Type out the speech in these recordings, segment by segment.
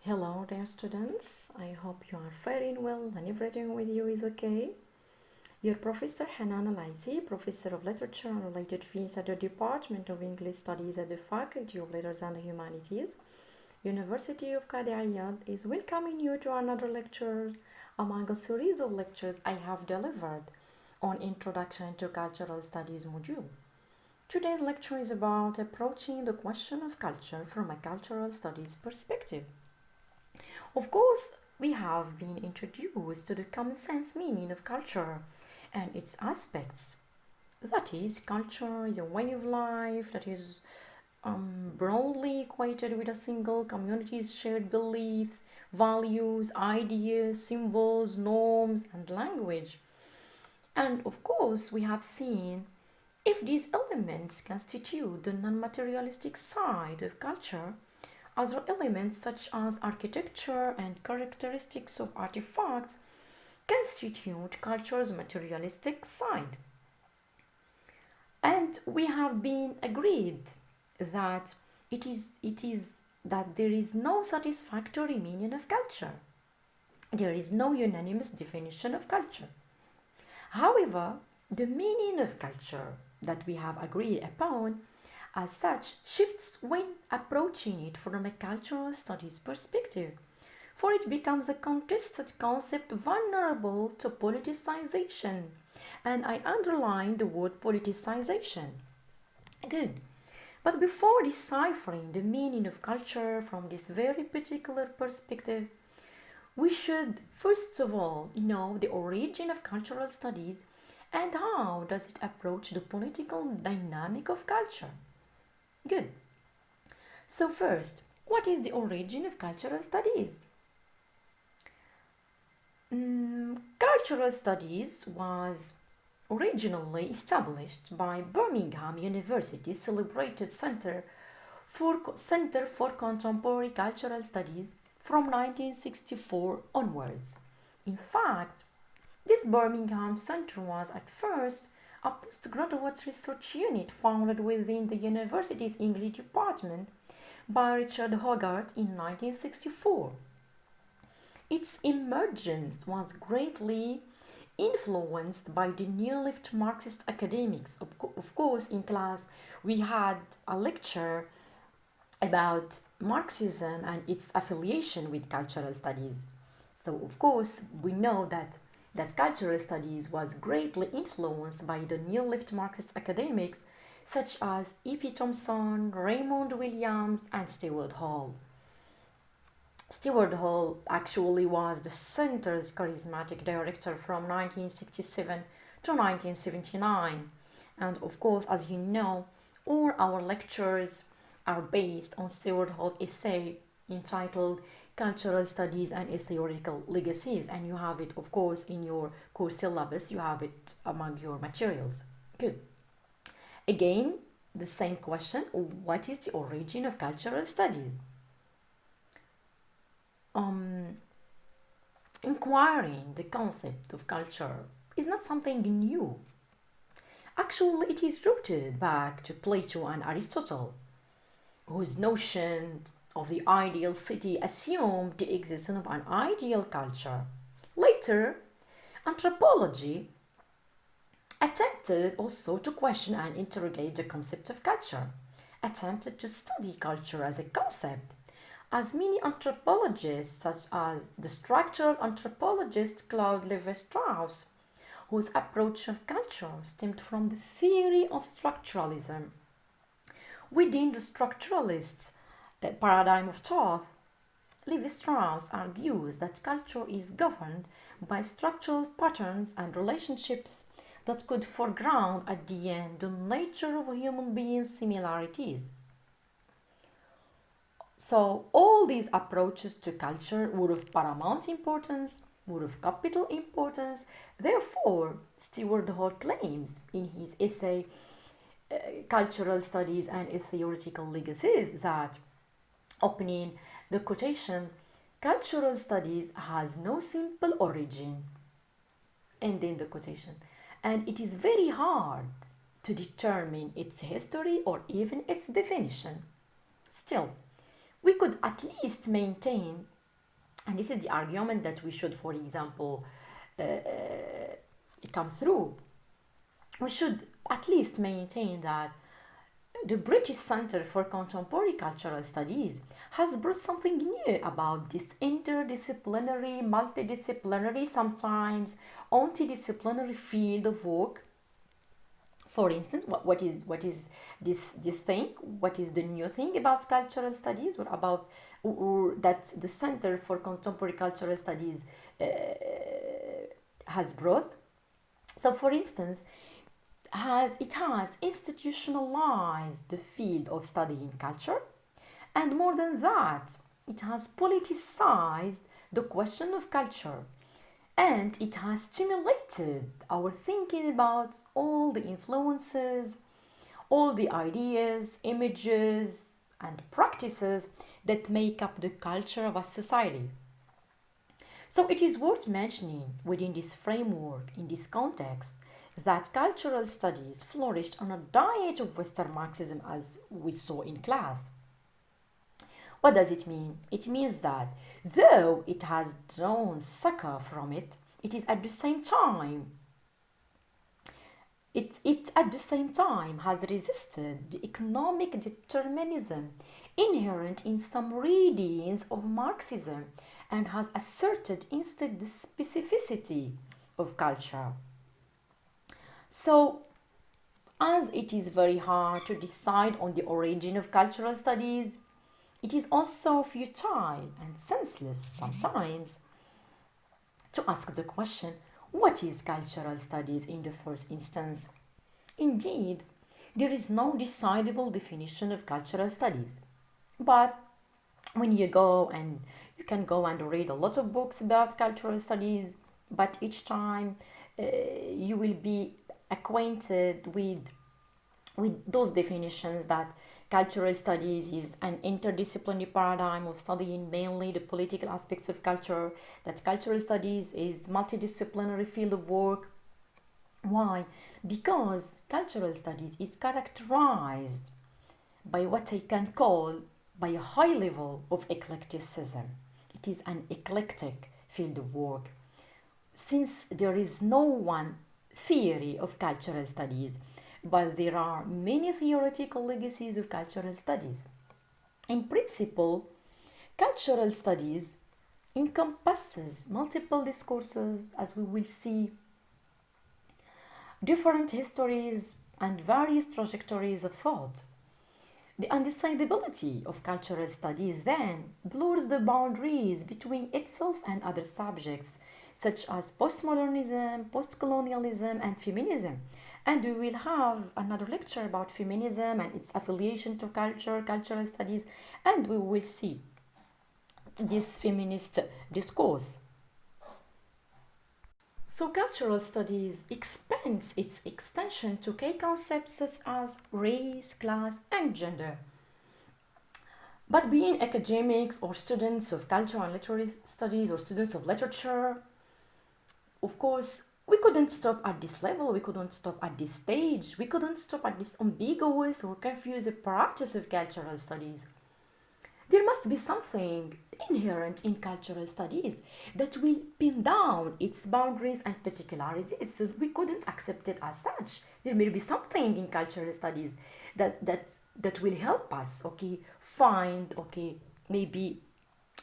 Hello dear students, I hope you are faring well and everything with you is okay. Your Professor Hanan Alaisi, Professor of Literature and Related Fields at the Department of English Studies at the Faculty of Letters and Humanities, University of Qadi Ayyad, is welcoming you to another lecture among a series of lectures I have delivered on Introduction to Cultural Studies module. Today's lecture is about approaching the question of culture from a cultural studies perspective. Of course, we have been introduced to the common sense meaning of culture and its aspects. That is, culture is a way of life that is broadly equated with a single community's shared beliefs, values, ideas, symbols, norms, and language. And of course, we have seen if these elements constitute the non-materialistic side of culture, other elements such as architecture and characteristics of artifacts constitute culture's materialistic side. And we have been agreed that it is that there is no satisfactory meaning of culture. There is no unanimous definition of culture. However, the meaning of culture that we have agreed upon as such shifts when approaching it from a cultural studies perspective, for it becomes a contested concept vulnerable to politicization. And I underline the word politicization. Good. But before deciphering the meaning of culture from this very particular perspective, we should first of all know the origin of cultural studies and how does it approach the political dynamic of culture. Good. So first, what is the origin of cultural studies? Cultural studies was originally established by Birmingham University's celebrated Center for Contemporary Cultural Studies from 1964 onwards. In fact, this Birmingham Center was at first a postgraduate research unit founded within the university's English department by Richard Hogarth in 1964. Its emergence was greatly influenced by the new left Marxist academics. Of course, in class we had a lecture about Marxism and its affiliation with cultural studies. So, of course, we know that cultural studies was greatly influenced by the new left Marxist academics such as E.P. Thompson, Raymond Williams, and Stewart Hall. Stewart Hall actually was the center's charismatic director from 1967 to 1979. And of course, as you know, all our lectures are based on Stewart Hall's essay entitled Cultural Studies and Its Theoretical Legacies, and you have it, of course, in your course syllabus. You have it among your materials. Good. Again, the same question: what is the origin of cultural studies? Inquiring the concept of culture is not something new. Actually, it is rooted back to Plato and Aristotle, whose notion of the ideal city assumed the existence of an ideal culture. Later, anthropology attempted also to question and interrogate the concept of culture, attempted to study culture as a concept, as many anthropologists, such as the structural anthropologist Claude Lévi-Strauss, whose approach of culture stemmed from the theory of structuralism. Within the structuralist paradigm of thought, Lévi-Strauss argues that culture is governed by structural patterns and relationships that could foreground at the end the nature of human beings' similarities. So all these approaches to culture were of paramount importance, were of capital importance. Therefore, Stewart Hall claims in his essay Cultural Studies and Its Theoretical Legacies that, opening the quotation, cultural studies has no simple origin, ending the quotation, and it is very hard to determine its history or even its definition. Still, we could at least maintain And this is the argument that we should, for example, come through. We should at least maintain that the British Centre for Contemporary Cultural Studies has brought something new about this interdisciplinary, multidisciplinary, sometimes multidisciplinary field of work. For instance, what is this thing? What is the new thing about cultural studies, or about or that the Center for Contemporary Cultural Studies has brought? So, for instance, it has institutionalized the field of studying culture, and more than that, it has politicized the question of culture, and it has stimulated our thinking about all the influences, all the ideas, images, and practices that make up the culture of a society. So it is worth mentioning within this framework, in this context, that cultural studies flourished on a diet of Western Marxism, as we saw in class. What does it mean? It means that though it has drawn succor from it, it is at the same time it at the same time has resisted the economic determinism inherent in some readings of Marxism, and has asserted instead the specificity of culture. So, as it is very hard to decide on the origin of cultural studies, it is also futile and senseless sometimes to ask the question, what is cultural studies in the first instance? Indeed, there is no decidable definition of cultural studies. But when you can go and read a lot of books about cultural studies, but each time you will be acquainted with those definitions, that cultural studies is an interdisciplinary paradigm of studying mainly the political aspects of culture, that cultural studies is multidisciplinary field of work. Why? Because cultural studies is characterized by what I can call by a high level of eclecticism. It is an eclectic field of work. Since there is no one theory of cultural studies, but there are many theoretical legacies of cultural studies. In principle, cultural studies encompasses multiple discourses, as we will see, different histories, and various trajectories of thought. The undecidability of cultural studies then blurs the boundaries between itself and other subjects, such as postmodernism, postcolonialism, and feminism. And we will have another lecture about feminism and its affiliation to culture, cultural studies, and we will see this feminist discourse. So, cultural studies expands its extension to key concepts such as race, class, and gender. But being academics or students of cultural and literary studies or students of literature, of course, we couldn't stop at this level, we couldn't stop at this stage, we couldn't stop at this ambiguous or confused practice of cultural studies. There must be something inherent in cultural studies that will pin down its boundaries and particularities, so we couldn't accept it as such. There may be something in cultural studies that will help us, find, maybe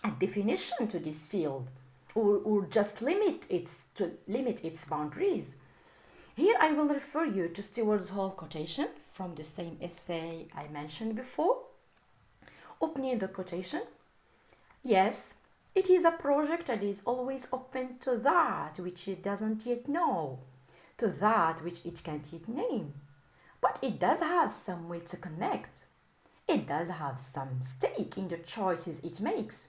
a definition to this field, or just limit its boundaries. Here I will refer you to Stewart Hall quotation from the same essay I mentioned before. Opening the quotation: yes, it is a project that is always open to that which it doesn't yet know, to that which it can't yet name. But it does have some way to connect. It does have some stake in the choices it makes.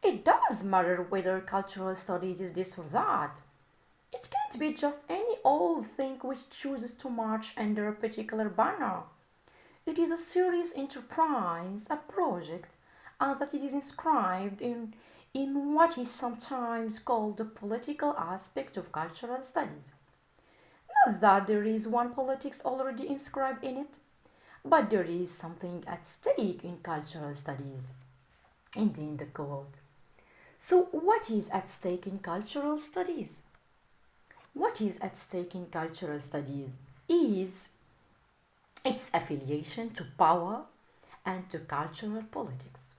It does matter whether cultural studies is this or that. It can't be just any old thing which chooses to march under a particular banner. It is a serious enterprise, a project, and that it is inscribed in what is sometimes called the political aspect of cultural studies. Not that there is one politics already inscribed in it, but there is something at stake in cultural studies. Indeed, the quote. So, what is at stake in cultural studies? What is at stake in cultural studies is its affiliation to power and to cultural politics.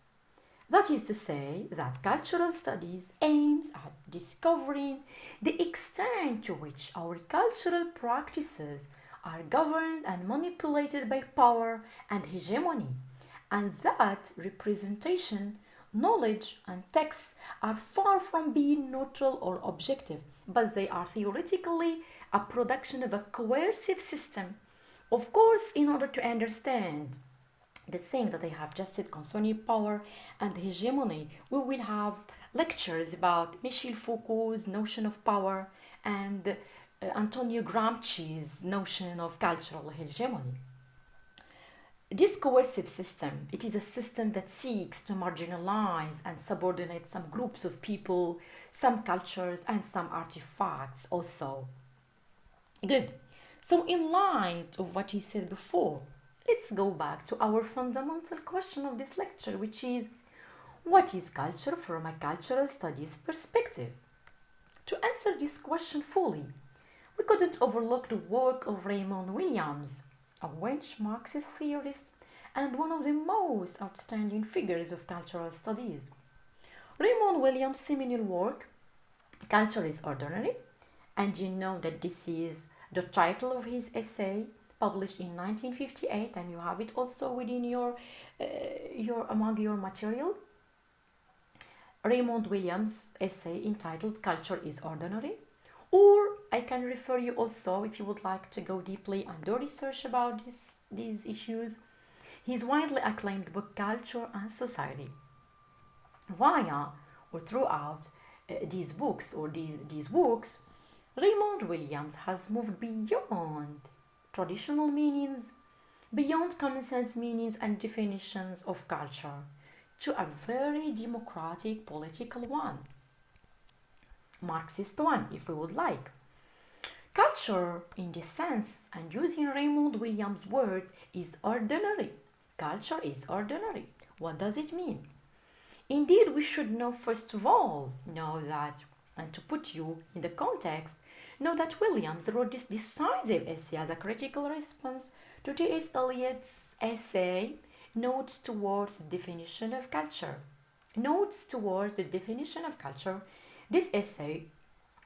That is to say that cultural studies aims at discovering the extent to which our cultural practices are governed and manipulated by power and hegemony, and that representation, knowledge, and texts are far from being neutral or objective, but they are theoretically a production of a coercive system. Of course, in order to understand the thing that I have just said concerning power and hegemony, we will have lectures about Michel Foucault's notion of power and Antonio Gramsci's notion of cultural hegemony. This coercive system, it is a system that seeks to marginalize and subordinate some groups of people, some cultures, and some artifacts also. Good. So in light of what he said before, let's go back to our fundamental question of this lecture, which is, what is culture from a cultural studies perspective? To answer this question fully, we couldn't overlook the work of Raymond Williams, a Welsh Marxist theorist and one of the most outstanding figures of cultural studies. Raymond Williams' seminal work, Culture is Ordinary, and you know that this is the title of his essay, published in 1958, and you have it also within your among your materials. Raymond Williams' essay entitled Culture is Ordinary, or I can refer you also, if you would like to go deeply and do research about these issues, his widely acclaimed book Culture and Society. Via or throughout these books or these works, Raymond Williams has moved beyond traditional meanings, beyond common sense meanings and definitions of culture, to a very democratic political one, Marxist one, if we would like. Culture, in this sense, and using Raymond Williams' words, is ordinary. Culture is ordinary. What does it mean? Indeed, we should know, first of all, know that, and to put you in the context, know that Williams wrote this decisive essay as a critical response to T.S. Eliot's essay, Notes Towards the Definition of Culture. Notes Towards the Definition of Culture. This essay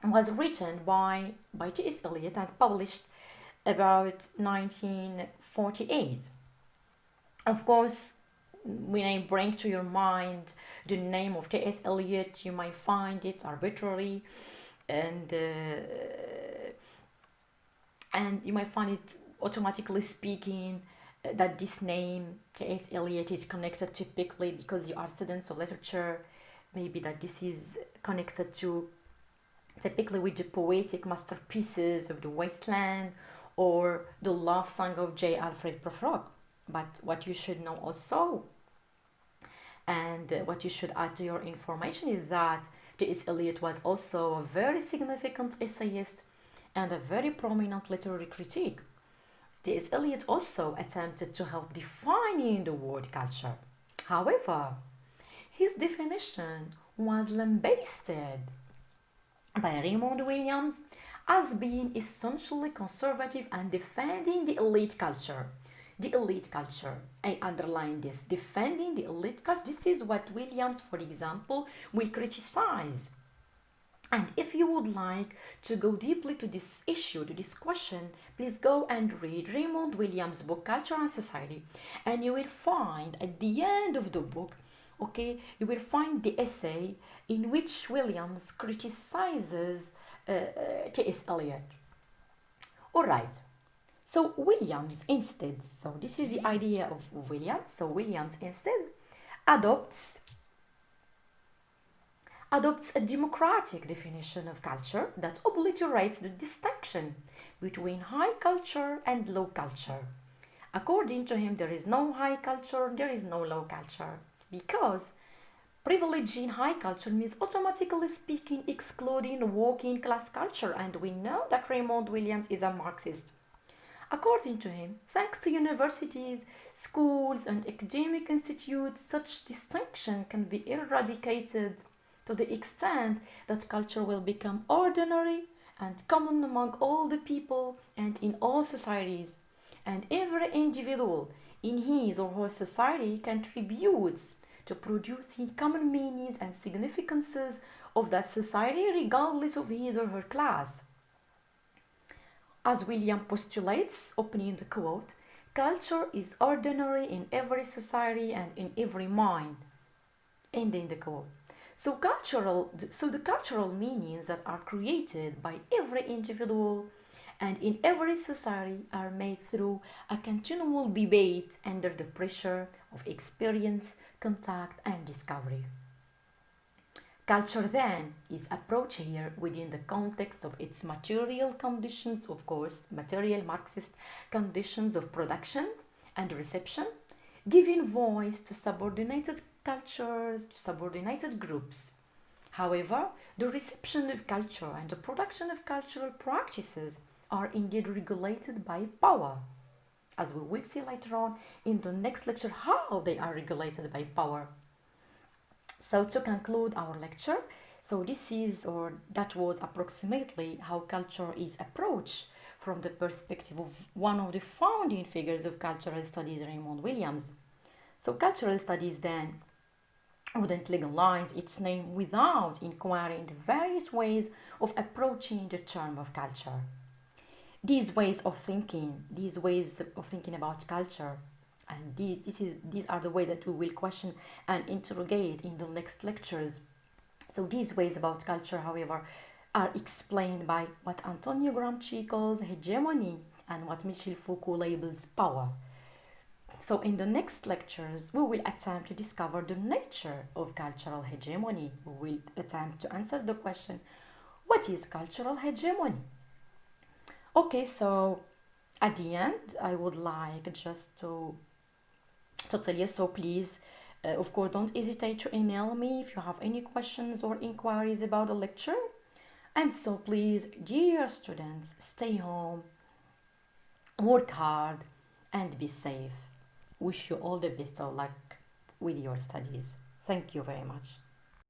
was written by T.S. Eliot and published about 1948. Of course, when I bring to your mind the name of T.S. Eliot, you might find it arbitrary, and you might find it automatically speaking that this name T.S. Eliot is connected typically, because you are students of literature, maybe that this is connected to typically with the poetic masterpieces of the Wasteland or the love song of J. Alfred Prufrock. But what you should know also, and what you should add to your information, is that T.S. Eliot was also a very significant essayist and a very prominent literary critic. T.S. Eliot also attempted to help defining the word culture. However, his definition was lambasted by Raymond Williams as being essentially conservative and defending the elite culture. The elite culture, I underline this, defending the elite culture. This is what Williams, for example, will criticize. And if you would like to go deeply to this issue, to this question, please go and read Raymond Williams' book Culture and Society, and you will find at the end of the book, okay, you will find the essay in which Williams criticizes T.S. Eliot. All right. So Williams instead, so this is the idea of Williams, so Williams instead adopts a democratic definition of culture that obliterates the distinction between high culture and low culture. According to him, there is no high culture, there is no low culture, because privileging high culture means, automatically speaking, excluding working class culture, and we know that Raymond Williams is a Marxist. According to him, thanks to universities, schools, and academic institutes, such distinction can be eradicated to the extent that culture will become ordinary and common among all the people and in all societies, and every individual in his or her society contributes to producing common meanings and significances of that society regardless of his or her class. As William postulates, opening the quote, culture is ordinary in every society and in every mind. Ending the quote. So the cultural meanings that are created by every individual and in every society are made through a continual debate under the pressure of experience, contact, and discovery. Culture then is approached here within the context of its material conditions, of course, material Marxist conditions of production and reception, giving voice to subordinated cultures, to subordinated groups. However, the reception of culture and the production of cultural practices are indeed regulated by power, as we will see later on in the next lecture how they are regulated by power. So to conclude our lecture, that was approximately how culture is approached from the perspective of one of the founding figures of cultural studies, Raymond Williams. So cultural studies then wouldn't legalize its name without inquiring the various ways of approaching the term of culture. These ways of thinking about culture, and these are the way that we will question and interrogate in the next lectures. So these ways about culture, however, are explained by what Antonio Gramsci calls hegemony and what Michel Foucault labels power. So in the next lectures, we will attempt to discover the nature of cultural hegemony. We will attempt to answer the question, what is cultural hegemony? Okay, so at the end, I would like just to tell you, so please, of course, don't hesitate to email me if you have any questions or inquiries about the lecture. And so please, dear students, stay home, work hard, and be safe. Wish you all the best of luck with your studies. Thank you very much.